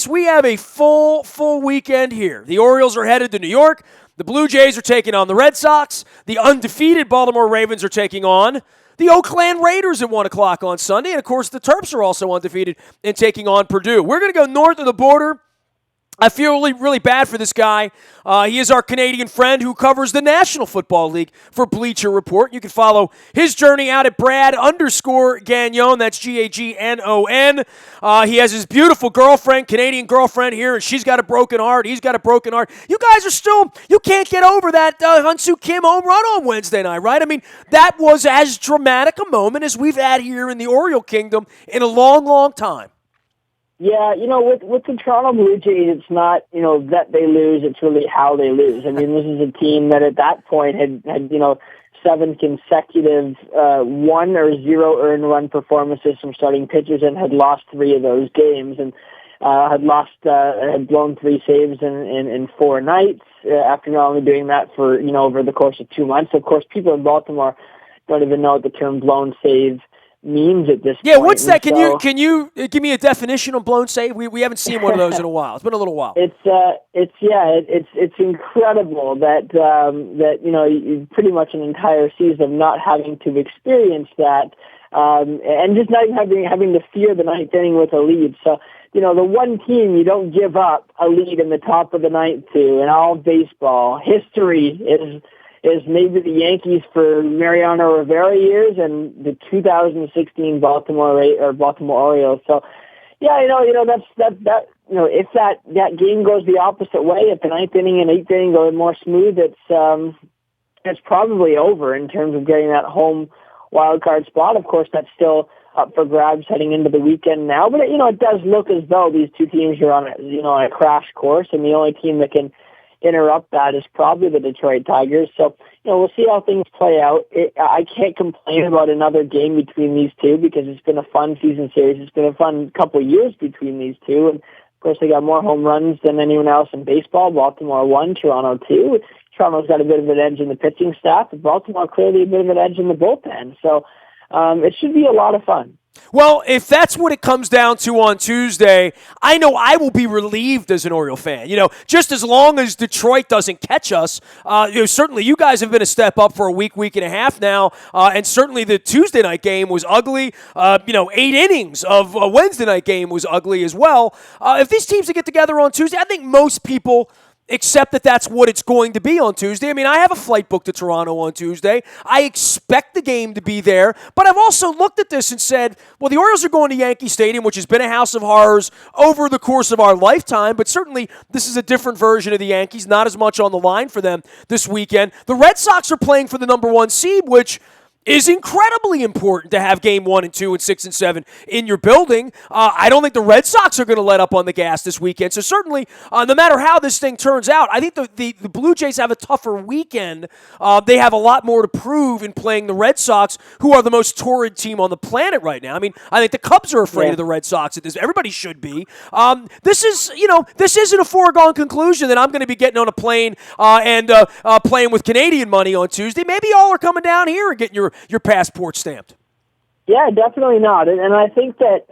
Chris, we have a full weekend here. The Orioles are headed to New York. The Blue Jays are taking on the Red Sox. The undefeated Baltimore Ravens are taking on the Oakland Raiders at 1 o'clock on Sunday. And, of course, the Terps are also undefeated and taking on Purdue. We're going to go north of the border. I feel really bad for this guy. He is our Canadian friend who covers the National Football League for Bleacher Report. You can follow his journey out at Brad_Gagnon. That's Gagnon. He has his beautiful girlfriend, Canadian girlfriend here, and she's got a broken heart. He's got a broken heart. You guys are still, you can't get over that Hyun-Soo Kim home run on Wednesday night, right? I mean, that was as dramatic a moment as we've had here in the Oriole Kingdom in a long time. Yeah, with the Toronto Blue Jays, it's not, that they lose, it's really how they lose. I mean, this is a team that at that point had 7 consecutive 1 or 0 earned run performances from starting pitchers and had lost 3 of those games and had blown 3 saves in 4 nights after not only doing that for, over the course of 2 months. Of course, people in Baltimore don't even know what the term blown save means at this point. Yeah, what's that? Can you give me a definition of blown save? We haven't seen one of those in a while. It's been a little while. It's incredible that pretty much an entire season of not having to experience that, and just not even having to fear the ninth inning with a lead. So the one team you don't give up a lead in the top of the ninth to in all baseball history is maybe the Yankees for Mariano Rivera years and the 2016 Baltimore Orioles. So, yeah, if that game goes the opposite way, if the ninth inning and eighth inning go more smooth, it's probably over in terms of getting that home wild card spot. Of course, that's still up for grabs heading into the weekend now, but it does look as though these two teams are on a crash course, and the only team that can interrupt that is probably the Detroit Tigers. So, we'll see how things play out. I can't complain about another game between these two because it's been a fun season series. It's been a fun couple of years between these two. And, of course, they got more home runs than anyone else in baseball. Baltimore 1, Toronto 2. Toronto's got a bit of an edge in the pitching staff, but Baltimore clearly a bit of an edge in the bullpen. So it should be a lot of fun. Well, if that's what it comes down to on Tuesday, I know I will be relieved as an Oriole fan. Just as long as Detroit doesn't catch us, certainly you guys have been a step up for a week and a half now, and certainly the Tuesday night game was ugly. 8 innings of a Wednesday night game was ugly as well. If these teams get together on Tuesday, I think most people accept that that's what it's going to be on Tuesday. I mean, I have a flight booked to Toronto on Tuesday. I expect the game to be there, but I've also looked at this and said, well, the Orioles are going to Yankee Stadium, which has been a house of horrors over the course of our lifetime, but certainly this is a different version of the Yankees, not as much on the line for them this weekend. The Red Sox are playing for the number 1 seed, which is incredibly important to have game 1 and 2 and 6 and 7 in your building. I don't think the Red Sox are going to let up on the gas this weekend. So certainly, no matter how this thing turns out, I think the Blue Jays have a tougher weekend. They have a lot more to prove in playing the Red Sox, who are the most torrid team on the planet right now. I mean, I think the Cubs are afraid of the Red Sox at this. Everybody should be. This isn't a foregone conclusion that I'm going to be getting on a plane and playing with Canadian money on Tuesday. Maybe y'all are coming down here and getting your passport stamped. Yeah, definitely not. And I think that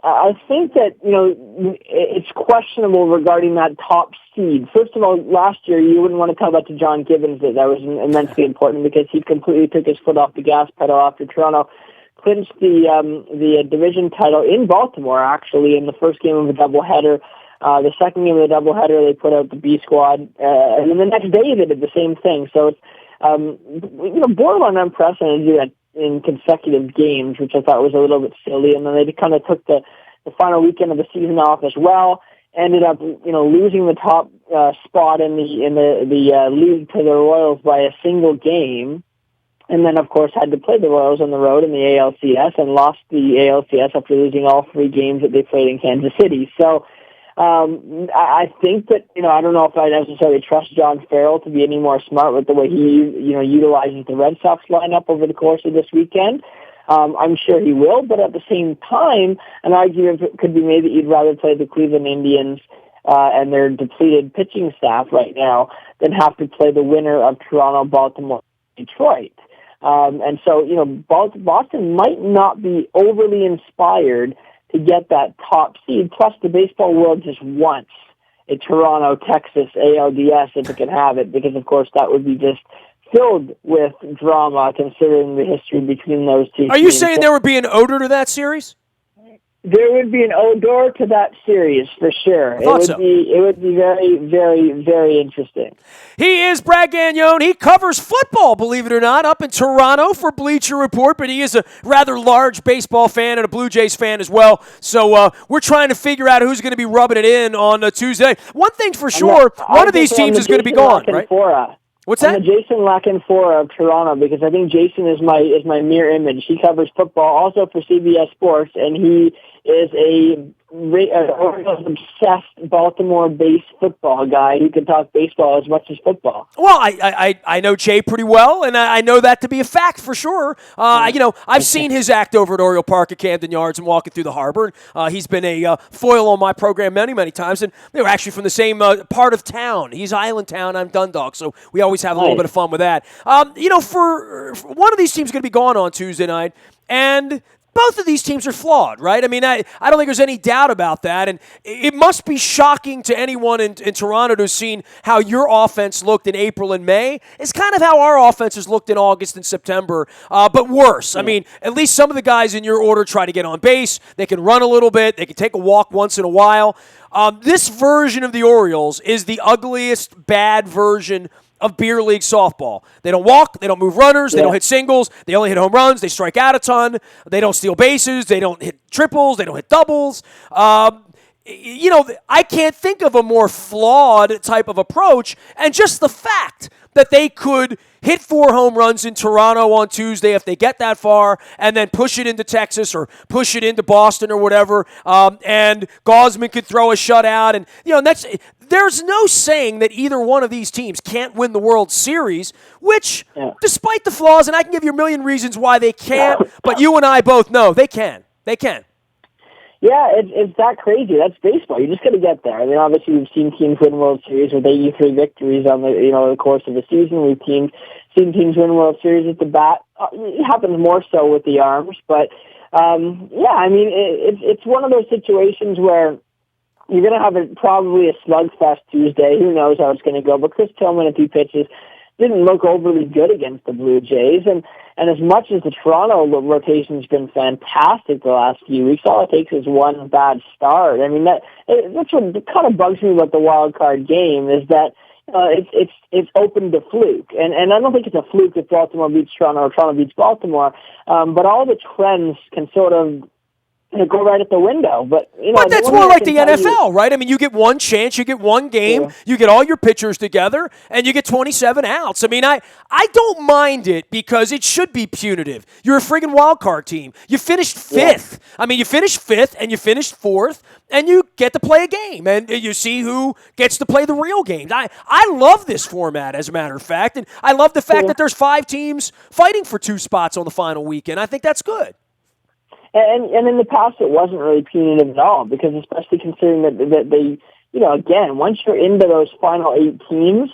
it's questionable regarding that top seed. First of all, last year you wouldn't want to tell that to John Gibbons that was immensely important because he completely took his foot off the gas pedal after Toronto clinched the division title in Baltimore. Actually, in the first game of a doubleheader. The second game of the doubleheader, they put out the B squad, and then the next day they did the same thing. So it's borderline unprecedented to do that in consecutive games, which I thought was a little bit silly. And then they kind of took the final weekend of the season off as well. Ended up, losing the top spot in the league to the Royals by a single game. And then, of course, had to play the Royals on the road in the ALCS and lost the ALCS after losing all 3 games that they played in Kansas City. So I think that, I don't know if I necessarily trust John Farrell to be any more smart with the way he, utilizes the Red Sox lineup over the course of this weekend. I'm sure he will, but at the same time, an argument could be made that you'd rather play the Cleveland Indians and their depleted pitching staff right now than have to play the winner of Toronto, Baltimore, Detroit. And so, Boston might not be overly inspired to get that top seed. Plus, the baseball world just wants a Toronto, Texas ALDS if it can have it, because, of course, that would be just filled with drama considering the history between those two teams. Are you saying there would be an odor to that series? There would be an odor to that series for sure. It would be very, very, very interesting. He is Brad Gagnon. He covers football, believe it or not, up in Toronto for Bleacher Report, but he is a rather large baseball fan and a Blue Jays fan as well. So we're trying to figure out who's going to be rubbing it in on Tuesday. One thing's for sure, one of these teams is going to be gone, right? What's that? I'm the Jason Lackenfora of Toronto, because I think Jason is my mirror image. He covers football also for CBS Sports, and he is an obsessed Baltimore-based football guy who can talk baseball as much as football. Well, I know Jay pretty well, and I know that to be a fact for sure. I've seen his act over at Oriole Park at Camden Yards and walking through the harbor. He's been a foil on my program many, many times, and they were actually from the same part of town. He's Island Town, I'm Dundalk, so we always have a little bit of fun with that. For one of these teams going to be gone on Tuesday night, and both of these teams are flawed, right? I mean, I don't think there's any doubt about that. And it must be shocking to anyone in Toronto to have seen how your offense looked in April and May. It's kind of how our offense has looked in August and September, but worse. I mean, at least some of the guys in your order try to get on base. They can run a little bit. They can take a walk once in a while. This version of the Orioles is the ugliest, bad version of beer league softball. They don't walk, they don't move runners, they don't hit singles, they only hit home runs, they strike out a ton, they don't steal bases, they don't hit triples, they don't hit doubles. I can't think of a more flawed type of approach, and just the fact that they could hit 4 home runs in Toronto on Tuesday if they get that far, and then push it into Texas or push it into Boston or whatever, and Gausman could throw a shutout, and there's no saying that either one of these teams can't win the World Series, which, despite the flaws, and I can give you a million reasons why they can't, but you and I both know they can. They can. Yeah, it's that crazy. That's baseball. You just got to get there. I mean, obviously, we've seen teams win World Series with 83 victories on the course of the season. We've seen teams win World Series at the bat. It happens more so with the arms, but it's one of those situations where you're going to have probably a slugfest Tuesday. Who knows how it's going to go? But Chris Tillman, if he pitches, didn't look overly good against the Blue Jays. And as much as the Toronto rotation's been fantastic the last few weeks, all it takes is one bad start. I mean, that's what kind of bugs me about the wild card game, is that it's open to fluke. And I don't think it's a fluke if Baltimore beats Toronto or Toronto beats Baltimore. But all the trends can sort of go right at the window. But that's more like the NFL, right? I mean, you get one chance, you get one game, you get all your pitchers together, and you get 27 outs. I mean, I don't mind it because it should be punitive. You're a friggin' wild card team. You finished 5th. Yeah. I mean, you finished 5th and you finished 4th, and you get to play a game, and you see who gets to play the real games. I love this format, as a matter of fact, and I love the fact that there's 5 teams fighting for 2 spots on the final weekend. I think that's good. And in the past, it wasn't really punitive at all, because especially considering that they, again, once you're into those final 8 teams,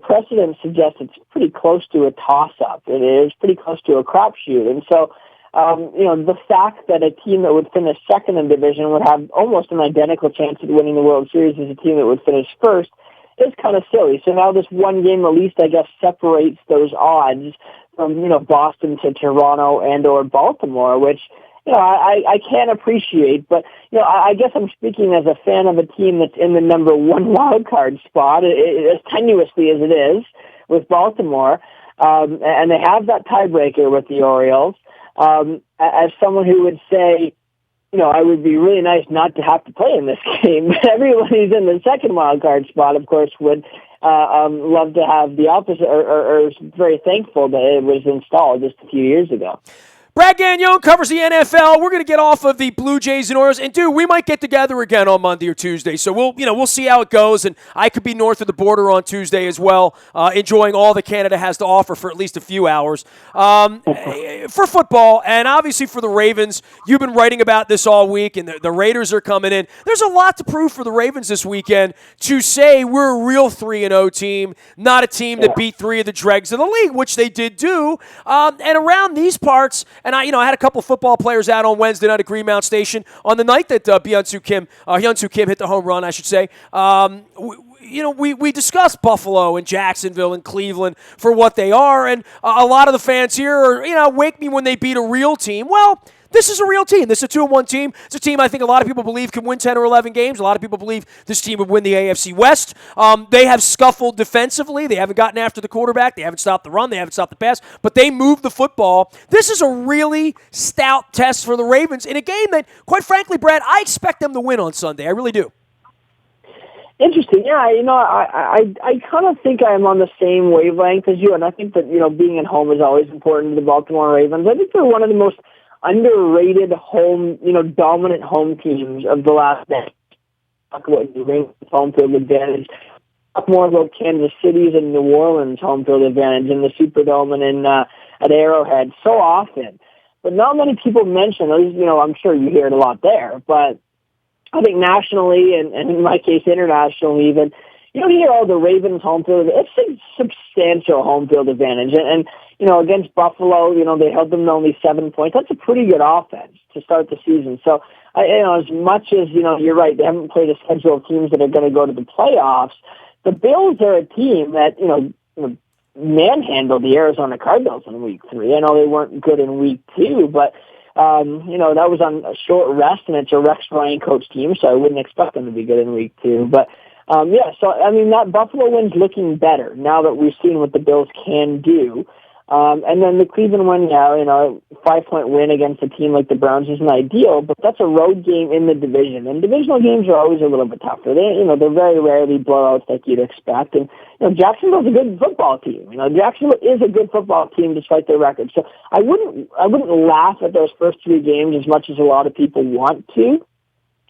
precedent suggests it's pretty close to a toss-up. It is pretty close to a crapshoot. And so, the fact that a team that would finish second in division would have almost an identical chance at winning the World Series as a team that would finish first is kind of silly. So now this one game, at least, I guess, separates those odds from, Boston to Toronto and or Baltimore, which I can't appreciate, but, I guess I'm speaking as a fan of a team that's in the number 1 wild card spot, as tenuously as it is with Baltimore, and they have that tiebreaker with the Orioles. As someone who would say, I would be really nice not to have to play in this game, but everyone who's in the second wild card spot, of course, would love to have the opposite, or is very thankful that it was installed just a few years ago. Brad Gagnon covers the NFL. We're going to get off of the Blue Jays and Orioles. And, dude, we might get together again on Monday or Tuesday. So we'll see how it goes. And I could be north of the border on Tuesday as well, enjoying all that Canada has to offer for at least a few hours. For football, and obviously for the Ravens, you've been writing about this all week, and the Raiders are coming in. There's a lot to prove for the Ravens this weekend to say we're a real 3-0 team, not a team that beat 3 of the dregs of the league, which they did do. And around these parts, And I had a couple football players out on Wednesday night at Greenmount Station on the night that Hyunsu Kim hit the home run, I should say. We discussed Buffalo and Jacksonville and Cleveland for what they are, and a lot of the fans here are, wake me when they beat a real team. Well, this is a real team. This is a 2-1 team. It's a team I think a lot of people believe can win 10 or 11 games. A lot of people believe this team would win the AFC West. They have scuffled defensively. They haven't gotten after the quarterback. They haven't stopped the run. They haven't stopped the pass. But they move the football. This is a really stout test for the Ravens in a game that, quite frankly, Brad, I expect them to win on Sunday. I really do. Interesting. Yeah, I kind of think I'm on the same wavelength as you, and I think that, being at home is always important to the Baltimore Ravens. I think they're one of the most underrated home, dominant home teams of the last decade. Talk about the Ravens' home field advantage. Talk more about Kansas City's and New Orleans' home field advantage in the Superdome and at Arrowhead so often. But not many people mention those. I'm sure you hear it a lot there, but I think nationally and in my case internationally even, you don't hear all the Ravens home field. It's a substantial home field advantage. And against Buffalo, they held them to only 7 points. That's a pretty good offense to start the season. So, as much as, you're right, they haven't played a schedule of teams that are going to go to the playoffs, the Bills are a team that, manhandled the Arizona Cardinals in week 3. I know they weren't good in week 2, but that was on a short rest, and it's a Rex Ryan coach team, so I wouldn't expect them to be good in week 2. But, that Buffalo win's looking better now that we've seen what the Bills can do. And then the Cleveland win, 5-point win against a team like the Browns isn't ideal, but that's a road game in the division. And divisional games are always a little bit tougher. They're very rarely blowouts like you'd expect. And, Jacksonville's a good football team. Jacksonville is a good football team despite their record. So I wouldn't laugh at those first 3 games as much as a lot of people want to.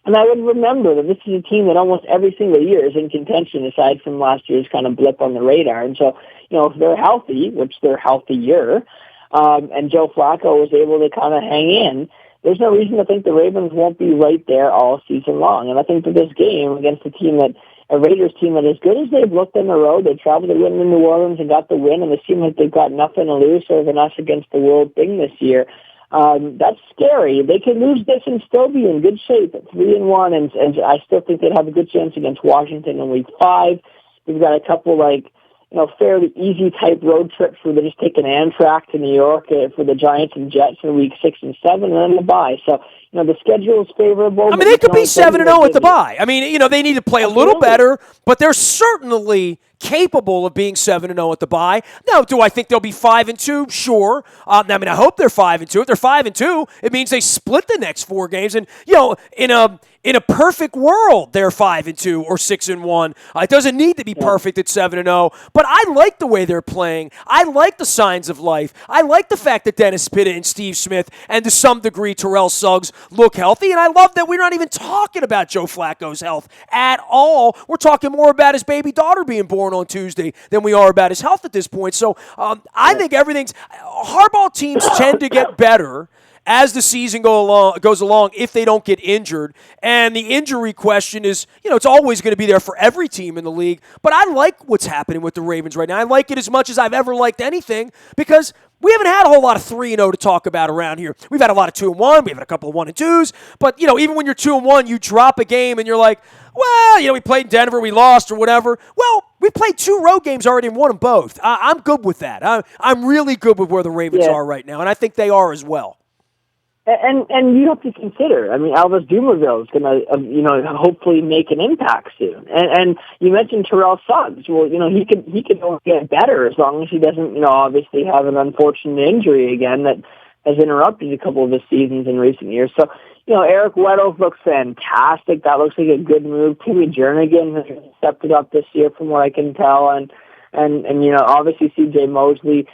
And I would remember that this is a team that almost every single year is in contention aside from last year's kind of blip on the radar. And so, if they're healthy, which they're healthier, and Joe Flacco was able to kind of hang in, there's no reason to think the Ravens won't be right there all season long. And I think that this game against a Raiders team that as good as they've looked on the road, they traveled to win in New Orleans and got the win, and they seem like they've got nothing to lose or an us against the world thing this year. That's scary. They could lose this and still be in good shape at 3-1, and I still think they'd have a good chance against Washington in week 5. We've got a couple fairly easy type road trips where they just take an Amtrak to New York for the Giants and Jets in week 6 and 7, and then the bye. So, the schedule is favorable. I mean, they could be 7-0 at the bye. I mean, they need to play a little better, but they're certainly capable of being 7-0 at the bye. Now, do I think they'll be 5-2? Sure. I hope they're 5-2. If they're 5-2, it means they split the next 4 games. And in a perfect world, they're 5-2 or 6-1. It doesn't need to be perfect at 7-0. But I like the way they're playing. I like the signs of life. I like the fact that Dennis Pitta and Steve Smith and to some degree Terrell Suggs look healthy. And I love that we're not even talking about Joe Flacco's health at all. We're talking more about his baby daughter being born on Tuesday than we are about his health at this point. So I think Harbaugh teams tend to get better as the season goes along if they don't get injured. And the injury question is, it's always going to be there for every team in the league. But I like what's happening with the Ravens right now. I like it as much as I've ever liked anything because we haven't had a whole lot of 3-0 to talk about around here. We've had a lot of 2-1. We've had a couple of 1-2s. But, even when you're 2-1, you drop a game and you're like, well, we played Denver, we lost or whatever. Well, we played 2 road games already and won them both. I'm good with that. I'm really good with where the Ravens are right now, and I think they are as well. And you have to consider, Alvis Dumerville is going to, hopefully make an impact soon. And you mentioned Terrell Suggs. Well, he could only get better as long as he doesn't, obviously have an unfortunate injury again that has interrupted a couple of his seasons in recent years. So, Eric Weddle looks fantastic. That looks like a good move. Timmy Jernigan has stepped it up this year from what I can tell. And obviously C.J. Mosley.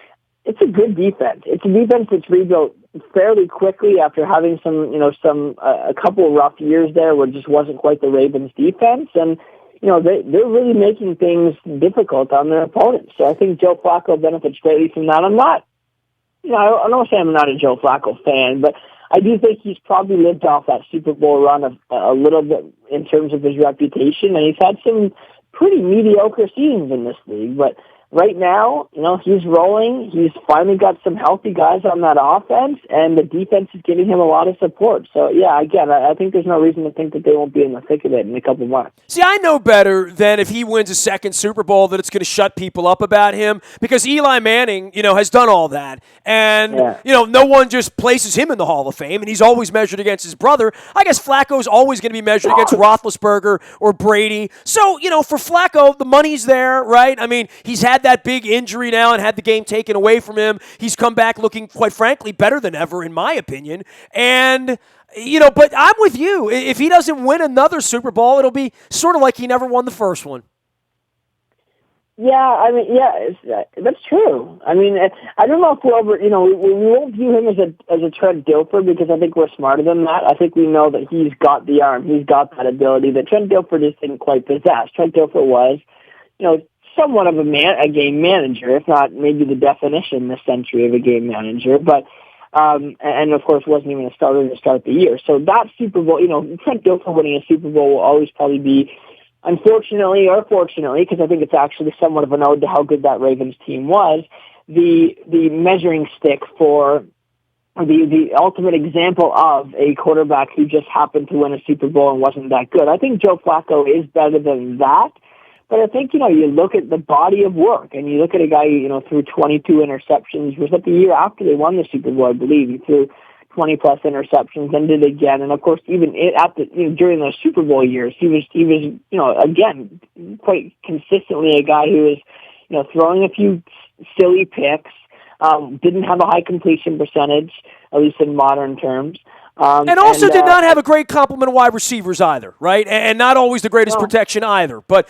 It's a good defense. It's a defense that's rebuilt fairly quickly after having a couple of rough years there where it just wasn't quite the Ravens defense. And, they're really making things difficult on their opponents. So I think Joe Flacco benefits greatly from that. I don't say I'm not a Joe Flacco fan, but I do think he's probably lived off that Super Bowl run a little bit in terms of his reputation. And he's had some pretty mediocre seasons in this league, but right now, he's rolling. He's finally got some healthy guys on that offense, and the defense is giving him a lot of support. So, yeah, again, I think there's no reason to think that they won't be in the thick of it in a couple months. See, I know better than if he wins a second Super Bowl that it's going to shut people up about him, because Eli Manning, has done all that. And, no one just places him in the Hall of Fame, and he's always measured against his brother. I guess Flacco's always going to be measured against Roethlisberger or Brady. So, for Flacco, the money's there, right? I mean, he's had that big injury now and had the game taken away from him. He's come back looking, quite frankly, better than ever, in my opinion. And, but I'm with you. If he doesn't win another Super Bowl, it'll be sort of like he never won the first one. Yeah, I mean, that's true. I mean, I don't know if we'll ever, we won't view him as a Trent Dilfer, because I think we're smarter than that. I think we know that he's got the arm, he's got that ability that Trent Dilfer just didn't quite possess. Trent Dilfer was, somewhat of a game manager, if not maybe the definition this century of a game manager, but and of course wasn't even a starter to start the year. So that Super Bowl, Trent Dilfer winning a Super Bowl will always probably be, unfortunately or fortunately, because I think it's actually somewhat of an ode to how good that Ravens team was, the measuring stick for the ultimate example of a quarterback who just happened to win a Super Bowl and wasn't that good. I think Joe Flacco is better than that. But I think, you look at the body of work, and you look at a guy, threw 22 interceptions. Was that the year after they won the Super Bowl, I believe? He threw 20-plus interceptions, then did it again. And, of course, even during those Super Bowl years, he was again, quite consistently a guy who was, throwing a few silly picks, didn't have a high completion percentage, at least in modern terms. And also did not have a great complement of wide receivers either, right? And not always the greatest protection either, but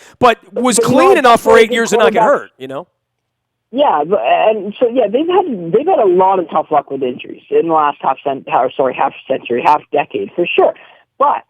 was clean enough for 8 years to not get hurt, Yeah, they've had a lot of tough luck with injuries in the last half decade for sure. But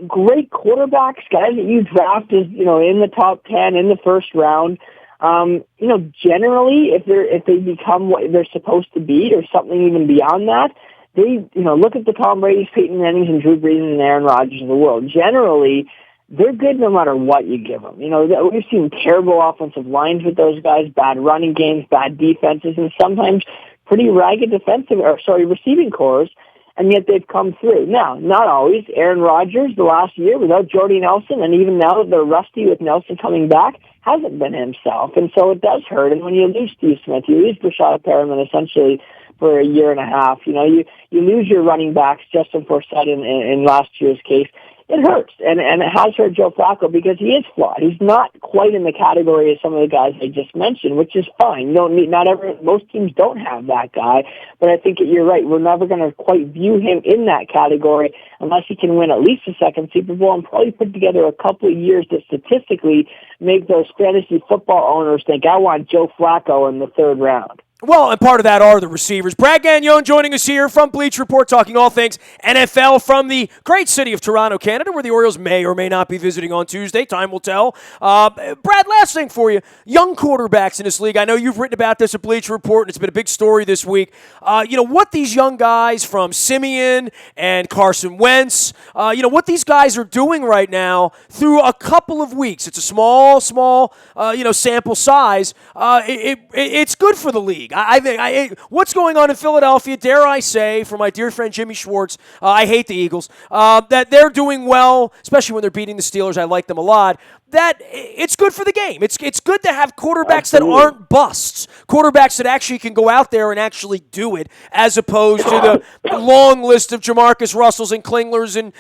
great quarterbacks, guys that you draft as in the top 10 in the first round. Generally, if they become what they're supposed to be, or something even beyond that, they, look at the Tom Brady's, Peyton Manning's, and Drew Brees and Aaron Rodgers of the world. Generally, they're good no matter what you give them. We've seen terrible offensive lines with those guys, bad running games, bad defenses, and sometimes pretty ragged receiving cores, and yet they've come through. Now, not always. Aaron Rodgers, the last year, without Jordy Nelson, and even now that they're rusty with Nelson coming back, hasn't been himself, and so it does hurt. And when you lose Steve Smith, you lose Brashad Perriman essentially for a year and a half. You lose your running backs, Justin Forsett in last year's case. It hurts, and it has hurt Joe Flacco because he is flawed. He's not quite in the category of some of the guys I just mentioned, which is fine. Most teams don't have that guy, but I think you're right. We're never going to quite view him in that category unless he can win at least a second Super Bowl and probably put together a couple of years that statistically make those fantasy football owners think, I want Joe Flacco in the third round. Well, and part of that are the receivers. Brad Gagnon joining us here from Bleach Report, talking all things NFL from the great city of Toronto, Canada, where the Orioles may or may not be visiting on Tuesday. Time will tell. Brad, last thing for you. Young quarterbacks in this league. I know you've written about this at Bleach Report, and it's been a big story this week. What these young guys from Simeon and Carson Wentz, what these guys are doing right now through a couple of weeks. It's a small, sample size. It's good for the league. I think what's going on in Philadelphia, dare I say, for my dear friend Jimmy Schwartz, I hate the Eagles, that they're doing well, especially when they're beating the Steelers. I like them a lot. That it's good for the game. It's good to have quarterbacks that aren't busts, quarterbacks that actually can go out there and actually do it, as opposed to the long list of Jamarcus Russells and Klinglers and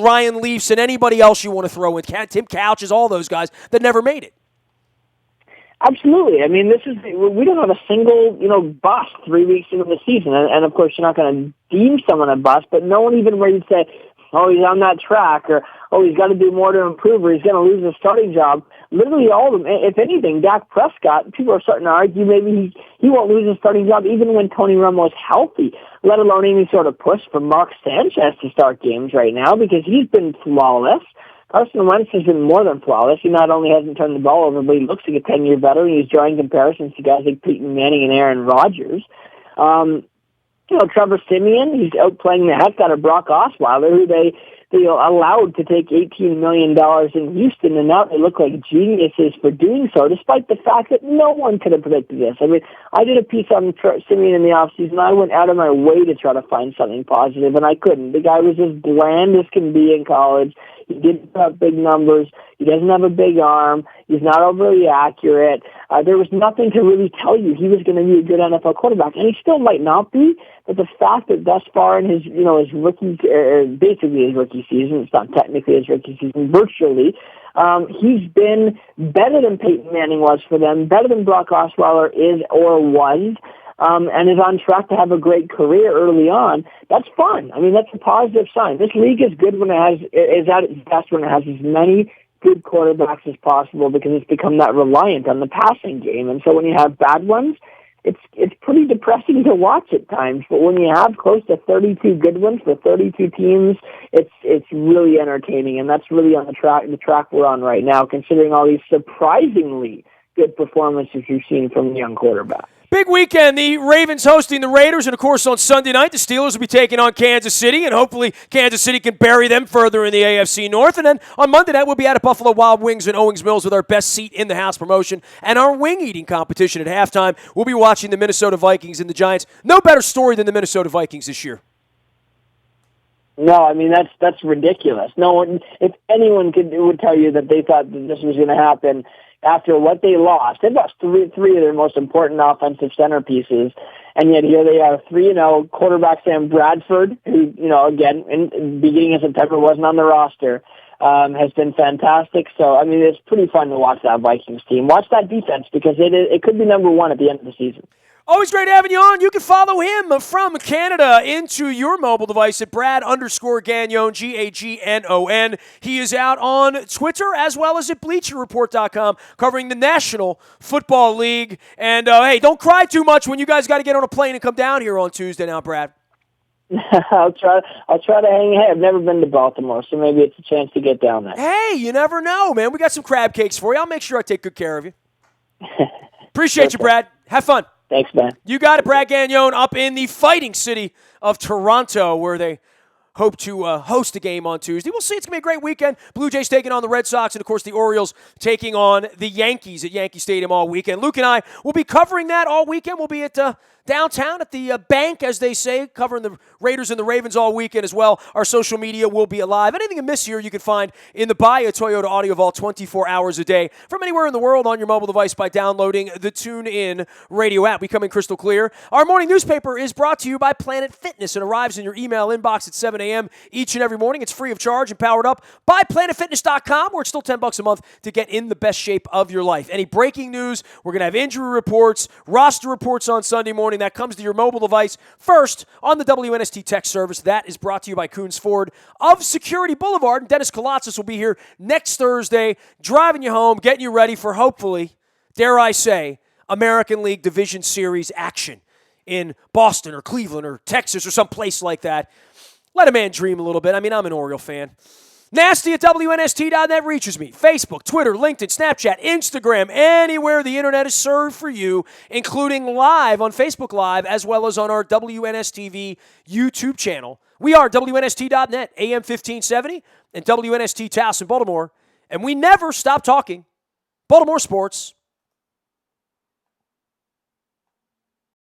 Ryan Leafs and anybody else you want to throw in, Tim Couches, all those guys that never made it. Absolutely. I mean, we don't have a single, bust 3 weeks into the season. And of course, you're not going to deem someone a bust, but no one even ready to say, oh, he's on that track, or, oh, he's got to do more to improve, or he's going to lose his starting job. Literally all of them. If anything, Dak Prescott, people are starting to argue maybe he won't lose his starting job even when Tony Romo's healthy, let alone any sort of push for Mark Sanchez to start games right now, because he's been flawless. Carson Wentz has been more than flawless. He not only hasn't turned the ball over, but he looks like a 10-year veteran. He's drawing comparisons to guys like Peyton Manning and Aaron Rodgers. Trevor Simeon, he's outplaying the heck out of Brock Osweiler, who they they allowed to take $18 million in Houston, and now they look like geniuses for doing so, despite the fact that no one could have predicted this. I mean, I did a piece on Simeon in the offseason. I went out of my way to try to find something positive, and I couldn't. The guy was as bland as can be in college. He didn't put up big numbers. He doesn't have a big arm. He's not overly accurate. There was nothing to really tell you he was going to be a good NFL quarterback, and he still might not be. But the fact that thus far in his rookie, basically his rookie season, it's not technically his rookie season, virtually, he's been better than Peyton Manning was for them, better than Brock Osweiler is or was. And is on track to have a great career early on. That's fun. I mean, that's a positive sign. This league is good when is at its best when it has as many good quarterbacks as possible, because it's become that reliant on the passing game. And so when you have bad ones, it's pretty depressing to watch at times. But when you have close to 32 good ones for 32 teams, it's really entertaining. And that's really on the track we're on right now, considering all these surprisingly good performances you've seen from young quarterbacks. Big weekend. The Ravens hosting the Raiders, and of course on Sunday night the Steelers will be taking on Kansas City, and hopefully Kansas City can bury them further in the AFC North. And then on Monday night we'll be at Buffalo Wild Wings in Owings Mills with our best seat in the house promotion and our wing eating competition at halftime. We'll be watching the Minnesota Vikings and the Giants. No better story than the Minnesota Vikings this year. No, I mean that's ridiculous. No one, if anyone would tell you that they thought that this was going to happen after what they lost. They lost three of their most important offensive centerpieces, and yet here they are, 3-0. Quarterback Sam Bradford, who, again, in the beginning of September wasn't on the roster, has been fantastic. So, I mean, it's pretty fun to watch that Vikings team. Watch that defense, because it could be number one at the end of the season. Always great having you on. You can follow him from Canada into your mobile device at Brad_Gagnon, Gagnon. He is out on Twitter as well as at BleacherReport.com covering the National Football League. And, hey, don't cry too much when you guys got to get on a plane and come down here on Tuesday now, Brad. I'll try to hang ahead. I've never been to Baltimore, so maybe it's a chance to get down there. Hey, you never know, man. We got some crab cakes for you. I'll make sure I take good care of you. Appreciate you, Brad. Have fun. Thanks, man. You got it, Brad Gagnon, up in the fighting city of Toronto, where they hope to host a game on Tuesday. We'll see. It's going to be a great weekend. Blue Jays taking on the Red Sox, and, of course, the Orioles taking on the Yankees at Yankee Stadium all weekend. Luke and I will be covering that all weekend. We'll be at downtown at the bank, as they say, covering the Raiders and the Ravens all weekend as well. Our social media will be alive. Anything you miss here you can find in the Bahia Toyota Audio Vault 24 hours a day from anywhere in the world on your mobile device by downloading the TuneIn radio app. We come in crystal clear. Our morning newspaper is brought to you by Planet Fitness and arrives in your email inbox at 7 a.m. each and every morning. It's free of charge and powered up by PlanetFitness.com, where it's still $10 a month to get in the best shape of your life. Any breaking news, we're going to have injury reports, roster reports on Sunday morning. That comes to your mobile device first on the WNST text service. That is brought to you by Coons Ford of Security Boulevard. And Dennis Kolatzis will be here next Thursday, driving you home, getting you ready for, hopefully, dare I say, American League Division Series action in Boston or Cleveland or Texas or some place like that. Let a man dream a little bit. I mean, I'm an Oriole fan. Nasty at WNST.net reaches me. Facebook, Twitter, LinkedIn, Snapchat, Instagram, anywhere the internet is served for you, including live on Facebook Live as well as on our WNSTV YouTube channel. We are WNST.net, AM 1570, and WNST Taos in Baltimore, and we never stop talking Baltimore sports.